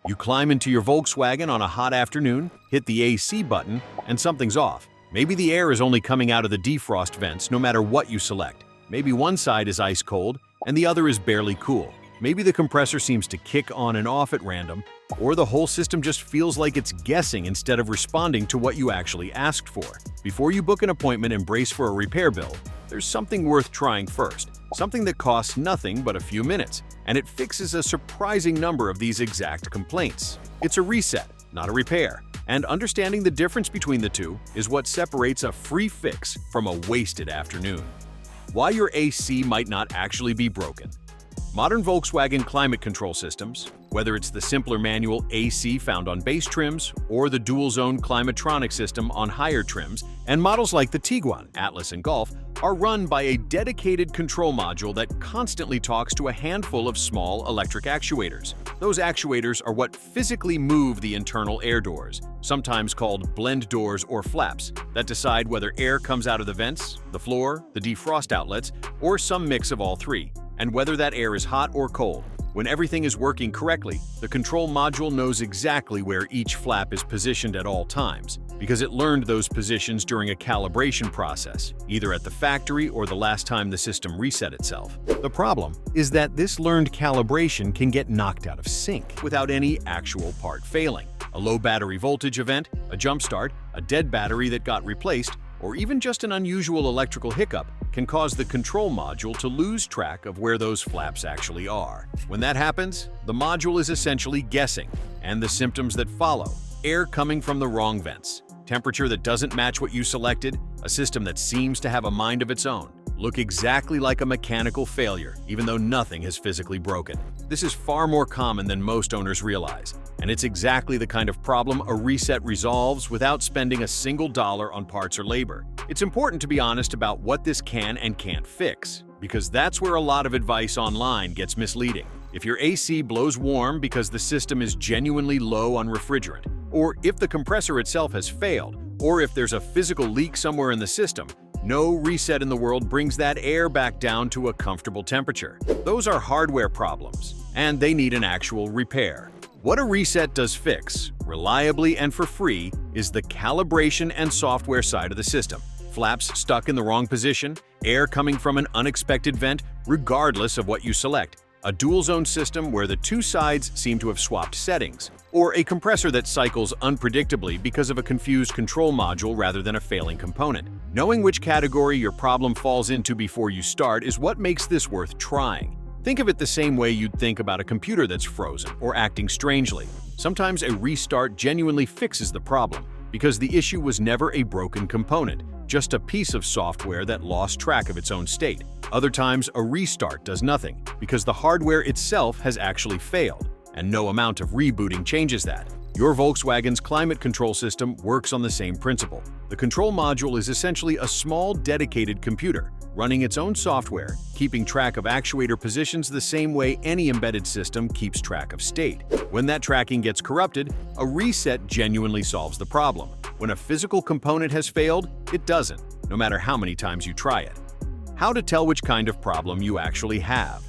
You climb into your Volkswagen on a hot afternoon, hit the AC button, and something's off. Maybe the air is only coming out of the defrost vents no matter what you select. Maybe one side is ice cold and the other is barely cool. Maybe the compressor seems to kick on and off at random, or the whole system just feels like it's guessing instead of responding to what you actually asked for. Before you book an appointment and brace for a repair bill, there's something worth trying first. Something that costs nothing but a few minutes, and it fixes a surprising number of these exact complaints. It's a reset, not a repair. And understanding the difference between the two is what separates a free fix from a wasted afternoon. Why your AC might not actually be broken. Modern Volkswagen climate control systems, whether it's the simpler manual AC found on base trims or the dual-zone Climatronic system on higher trims, and models like the Tiguan, Atlas, and Golf, are run by a dedicated control module that constantly talks to a handful of small electric actuators. Those actuators are what physically move the internal air doors, sometimes called blend doors or flaps, that decide whether air comes out of the vents, the floor, the defrost outlets, or some mix of all three, and whether that air is hot or cold. When everything is working correctly, the control module knows exactly where each flap is positioned at all times, because it learned those positions during a calibration process, either at the factory or the last time the system reset itself. The problem is that this learned calibration can get knocked out of sync without any actual part failing. A low battery voltage event, a jump start, a dead battery that got replaced, or even just an unusual electrical hiccup can cause the control module to lose track of where those flaps actually are. When that happens, the module is essentially guessing, and the symptoms that follow: air coming from the wrong vents, temperature that doesn't match what you selected, a system that seems to have a mind of its own, look exactly like a mechanical failure, even though nothing has physically broken. This is far more common than most owners realize, and it's exactly the kind of problem a reset resolves without spending a single dollar on parts or labor. It's important to be honest about what this can and can't fix, because that's where a lot of advice online gets misleading. If your AC blows warm because the system is genuinely low on refrigerant, or if the compressor itself has failed, or if there's a physical leak somewhere in the system, no reset in the world brings that air back down to a comfortable temperature. Those are hardware problems, and they need an actual repair. What a reset does fix, reliably and for free, is the calibration and software side of the system. Flaps stuck in the wrong position, air coming from an unexpected vent, regardless of what you select, a dual-zone system where the two sides seem to have swapped settings, or a compressor that cycles unpredictably because of a confused control module rather than a failing component. Knowing which category your problem falls into before you start is what makes this worth trying. Think of it the same way you'd think about a computer that's frozen or acting strangely. Sometimes a restart genuinely fixes the problem, because the issue was never a broken component, just a piece of software that lost track of its own state. Other times, a restart does nothing, because the hardware itself has actually failed, and no amount of rebooting changes that. Your Volkswagen's climate control system works on the same principle. The control module is essentially a small, dedicated computer, running its own software, keeping track of actuator positions the same way any embedded system keeps track of state. When that tracking gets corrupted, a reset genuinely solves the problem. When a physical component has failed, it doesn't, no matter how many times you try it. How to tell which kind of problem you actually have.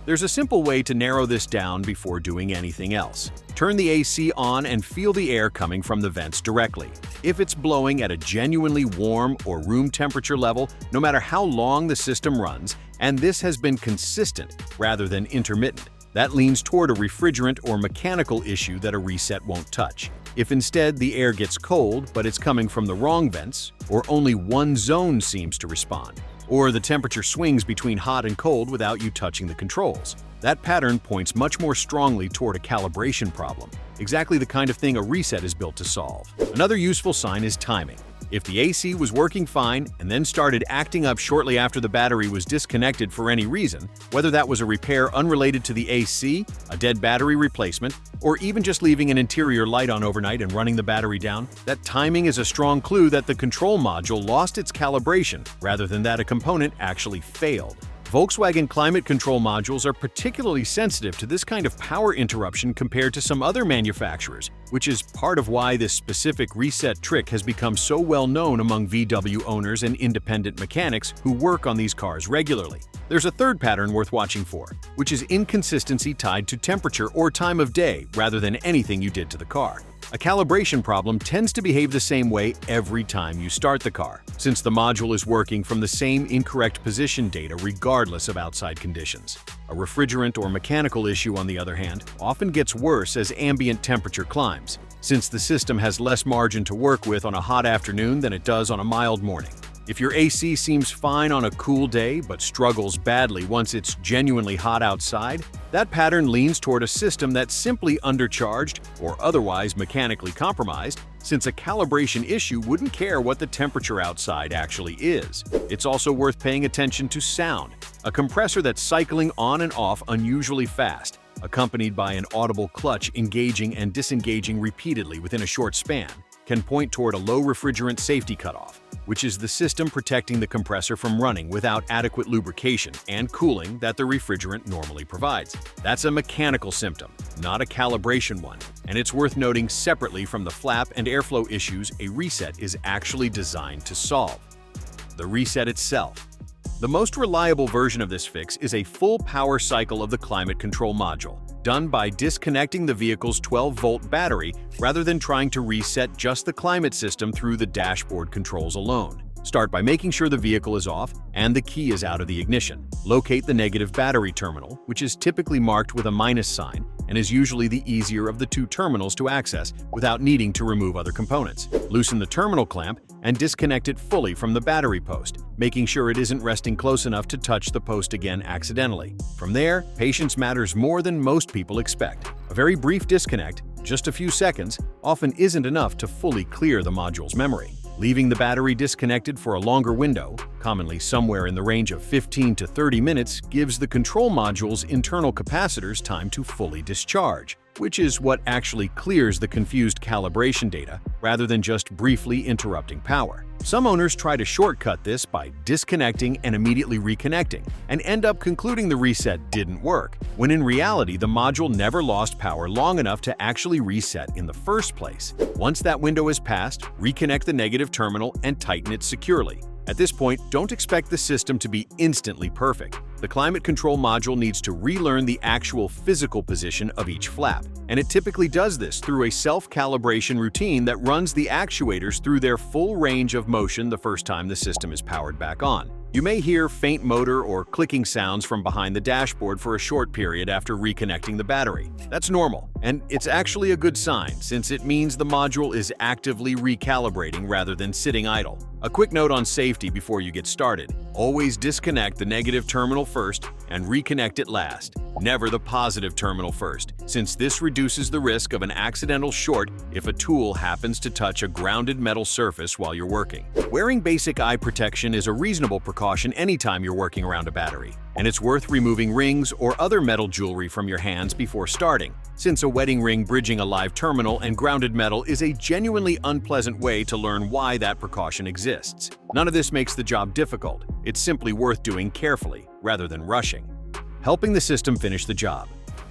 There's a simple way to narrow this down before doing anything else. Turn the AC on and feel the air coming from the vents directly. If it's blowing at a genuinely warm or room temperature level, no matter how long the system runs, and this has been consistent rather than intermittent, that leans toward a refrigerant or mechanical issue that a reset won't touch. If instead the air gets cold but it's coming from the wrong vents, or only one zone seems to respond, or the temperature swings between hot and cold without you touching the controls, that pattern points much more strongly toward a calibration problem, exactly the kind of thing a reset is built to solve. Another useful sign is timing. If the AC was working fine and then started acting up shortly after the battery was disconnected for any reason, whether that was a repair unrelated to the AC, a dead battery replacement, or even just leaving an interior light on overnight and running the battery down, that timing is a strong clue that the control module lost its calibration rather than that a component actually failed. Volkswagen climate control modules are particularly sensitive to this kind of power interruption compared to some other manufacturers, which is part of why this specific reset trick has become so well known among VW owners and independent mechanics who work on these cars regularly. There's a third pattern worth watching for, which is inconsistency tied to temperature or time of day rather than anything you did to the car. A calibration problem tends to behave the same way every time you start the car, since the module is working from the same incorrect position data regardless of outside conditions. A refrigerant or mechanical issue, on the other hand, often gets worse as ambient temperature climbs, since the system has less margin to work with on a hot afternoon than it does on a mild morning. If your AC seems fine on a cool day but struggles badly once it's genuinely hot outside, that pattern leans toward a system that's simply undercharged or otherwise mechanically compromised, since a calibration issue wouldn't care what the temperature outside actually is. It's also worth paying attention to sound. A compressor that's cycling on and off unusually fast, accompanied by an audible clutch engaging and disengaging repeatedly within a short span, can point toward a low refrigerant safety cutoff, which is the system protecting the compressor from running without adequate lubrication and cooling that the refrigerant normally provides. That's a mechanical symptom, not a calibration one, and it's worth noting separately from the flap and airflow issues a reset is actually designed to solve. The reset itself. The most reliable version of this fix is a full power cycle of the climate control module, done by disconnecting the vehicle's 12-volt battery rather than trying to reset just the climate system through the dashboard controls alone. Start by making sure the vehicle is off and the key is out of the ignition. Locate the negative battery terminal, which is typically marked with a minus sign and is usually the easier of the two terminals to access without needing to remove other components. Loosen the terminal clamp and disconnect it fully from the battery post, making sure it isn't resting close enough to touch the post again accidentally. From there, patience matters more than most people expect. A very brief disconnect, just a few seconds, often isn't enough to fully clear the module's memory. Leaving the battery disconnected for a longer window, commonly somewhere in the range of 15 to 30 minutes, gives the control module's internal capacitors time to fully discharge, which is what actually clears the confused calibration data rather than just briefly interrupting power. Some owners try to shortcut this by disconnecting and immediately reconnecting, and end up concluding the reset didn't work, when in reality the module never lost power long enough to actually reset in the first place. Once that window is passed, reconnect the negative terminal and tighten it securely. At this point, don't expect the system to be instantly perfect. The climate control module needs to relearn the actual physical position of each flap, and it typically does this through a self-calibration routine that runs the actuators through their full range of motion the first time the system is powered back on. You may hear faint motor or clicking sounds from behind the dashboard for a short period after reconnecting the battery. That's normal, and it's actually a good sign since it means the module is actively recalibrating rather than sitting idle. A quick note on safety before you get started. Always disconnect the negative terminal first and reconnect it last, never the positive terminal first, since this reduces the risk of an accidental short if a tool happens to touch a grounded metal surface while you're working. Wearing basic eye protection is a reasonable precaution anytime you're working around a battery, and it's worth removing rings or other metal jewelry from your hands before starting, since a wedding ring bridging a live terminal and grounded metal is a genuinely unpleasant way to learn why that precaution exists. None of this makes the job difficult. It's simply worth doing carefully, rather than rushing. Helping the system finish the job.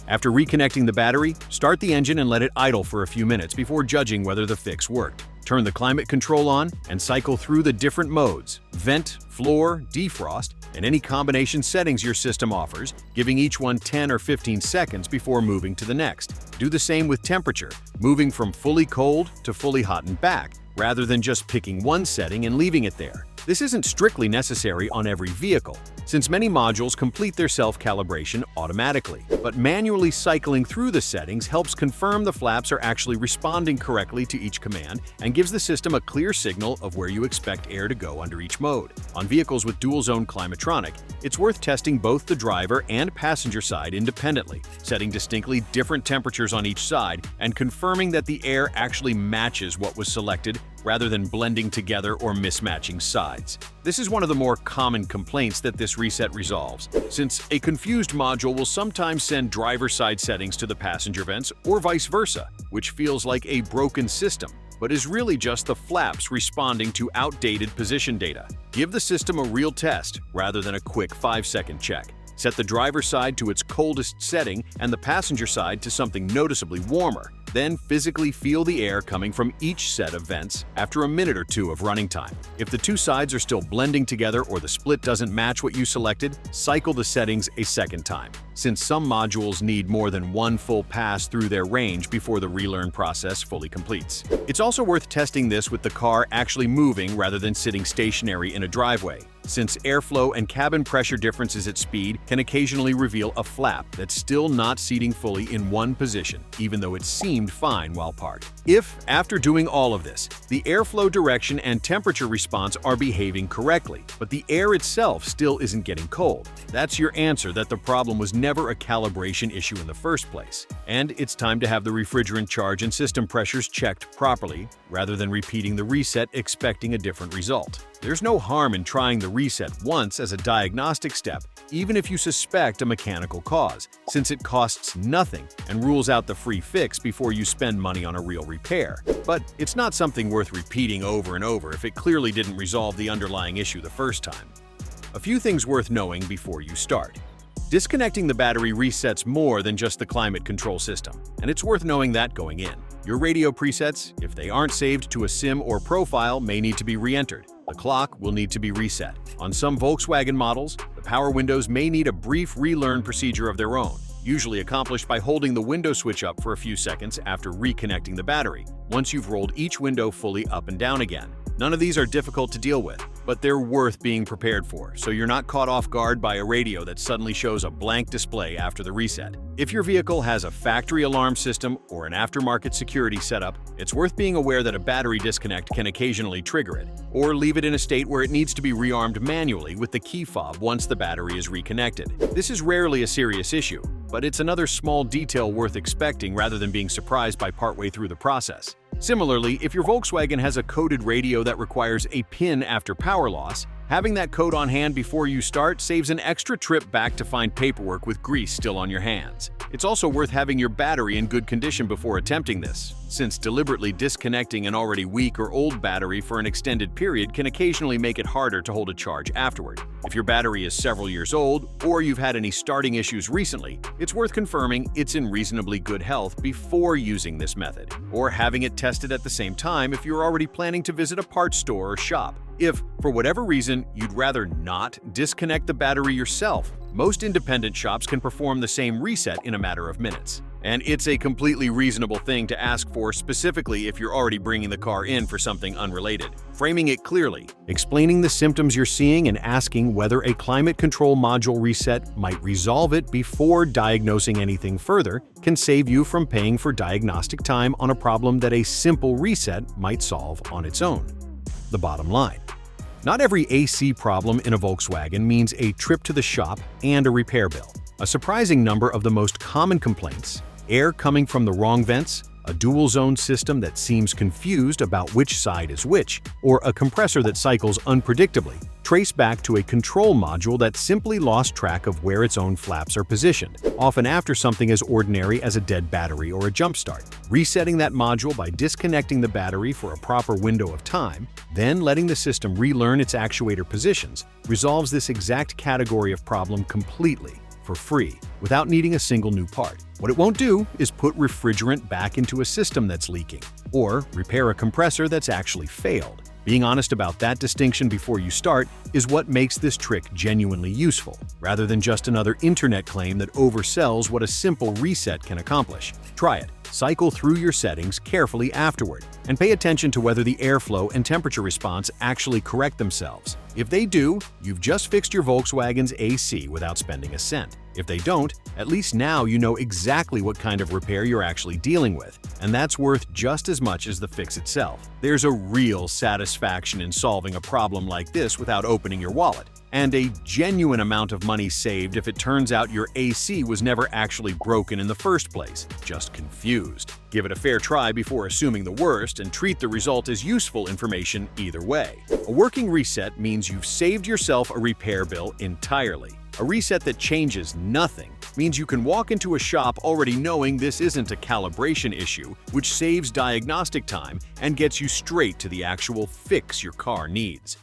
After reconnecting the battery, start the engine and let it idle for a few minutes before judging whether the fix worked. Turn the climate control on and cycle through the different modes: vent, floor, defrost, and any combination settings your system offers, giving each one 10 or 15 seconds before moving to the next. Do the same with temperature, moving from fully cold to fully hot and back, rather than just picking one setting and leaving it there. This isn't strictly necessary on every vehicle, since many modules complete their self-calibration automatically, but manually cycling through the settings helps confirm the flaps are actually responding correctly to each command and gives the system a clear signal of where you expect air to go under each mode. On vehicles with dual-zone Climatronic, it's worth testing both the driver and passenger side independently, setting distinctly different temperatures on each side and confirming that the air actually matches what was selected rather than blending together or mismatching sides. This is one of the more common complaints that this reset resolves, since a confused module will sometimes send driver side settings to the passenger vents or vice versa, which feels like a broken system. but is really just the flaps responding to outdated position data. Give the system a real test rather than a quick 5-second check. Set the driver's side to its coldest setting and the passenger side to something noticeably warmer. Then physically feel the air coming from each set of vents after a minute or two of running time. If the two sides are still blending together or the split doesn't match what you selected, cycle the settings a second time, since some modules need more than one full pass through their range before the relearn process fully completes. It's also worth testing this with the car actually moving rather than sitting stationary in a driveway, since airflow and cabin pressure differences at speed can occasionally reveal a flap that's still not seating fully in one position, even though it seemed fine while parked. If, after doing all of this, the airflow direction and temperature response are behaving correctly, but the air itself still isn't getting cold, that's your answer that the problem was never a calibration issue in the first place. And it's time to have the refrigerant charge and system pressures checked properly, rather than repeating the reset expecting a different result. There's no harm in trying the reset once as a diagnostic step, even if you suspect a mechanical cause, since it costs nothing and rules out the free fix before you spend money on a real repair. But it's not something worth repeating over and over if it clearly didn't resolve the underlying issue the first time. A few things worth knowing before you start. Disconnecting the battery resets more than just the climate control system, and it's worth knowing that going in. Your radio presets, if they aren't saved to a SIM or profile, may need to be re-entered. The clock will need to be reset. On some Volkswagen models, the power windows may need a brief relearn procedure of their own, usually accomplished by holding the window switch up for a few seconds after reconnecting the battery, once you've rolled each window fully up and down again. None of these are difficult to deal with, but they're worth being prepared for, so you're not caught off guard by a radio that suddenly shows a blank display after the reset. If your vehicle has a factory alarm system or an aftermarket security setup, it's worth being aware that a battery disconnect can occasionally trigger it, or leave it in a state where it needs to be rearmed manually with the key fob once the battery is reconnected. This is rarely a serious issue, but it's another small detail worth expecting rather than being surprised by partway through the process. Similarly, if your Volkswagen has a coded radio that requires a PIN after power loss, having that code on hand before you start saves an extra trip back to find paperwork with grease still on your hands. It's also worth having your battery in good condition before attempting this, since deliberately disconnecting an already weak or old battery for an extended period can occasionally make it harder to hold a charge afterward. If your battery is several years old, or you've had any starting issues recently, it's worth confirming it's in reasonably good health before using this method, or having it tested at the same time if you're already planning to visit a parts store or shop. If, for whatever reason, you'd rather not disconnect the battery yourself, most independent shops can perform the same reset in a matter of minutes. And it's a completely reasonable thing to ask for, specifically if you're already bringing the car in for something unrelated. Framing it clearly, explaining the symptoms you're seeing and asking whether a climate control module reset might resolve it before diagnosing anything further can save you from paying for diagnostic time on a problem that a simple reset might solve on its own. The bottom line. Not every AC problem in a Volkswagen means a trip to the shop and a repair bill. A surprising number of the most common complaints, air coming from the wrong vents, a dual-zone system that seems confused about which side is which, or a compressor that cycles unpredictably, trace back to a control module that simply lost track of where its own flaps are positioned, often after something as ordinary as a dead battery or a jump start. Resetting that module by disconnecting the battery for a proper window of time, then letting the system relearn its actuator positions, resolves this exact category of problem completely, for free, without needing a single new part. What it won't do is put refrigerant back into a system that's leaking, or repair a compressor that's actually failed. Being honest about that distinction before you start is what makes this trick genuinely useful, rather than just another internet claim that oversells what a simple reset can accomplish. Try it. Cycle through your settings carefully afterward, and pay attention to whether the airflow and temperature response actually correct themselves. If they do, you've just fixed your Volkswagen's AC without spending a cent. If they don't, at least now you know exactly what kind of repair you're actually dealing with, and that's worth just as much as the fix itself. There's a real satisfaction in solving a problem like this without opening your wallet, and a genuine amount of money saved if it turns out your AC was never actually broken in the first place, just confused. Give it a fair try before assuming the worst and treat the result as useful information either way. A working reset means you've saved yourself a repair bill entirely. A reset that changes nothing means you can walk into a shop already knowing this isn't a calibration issue, which saves diagnostic time and gets you straight to the actual fix your car needs.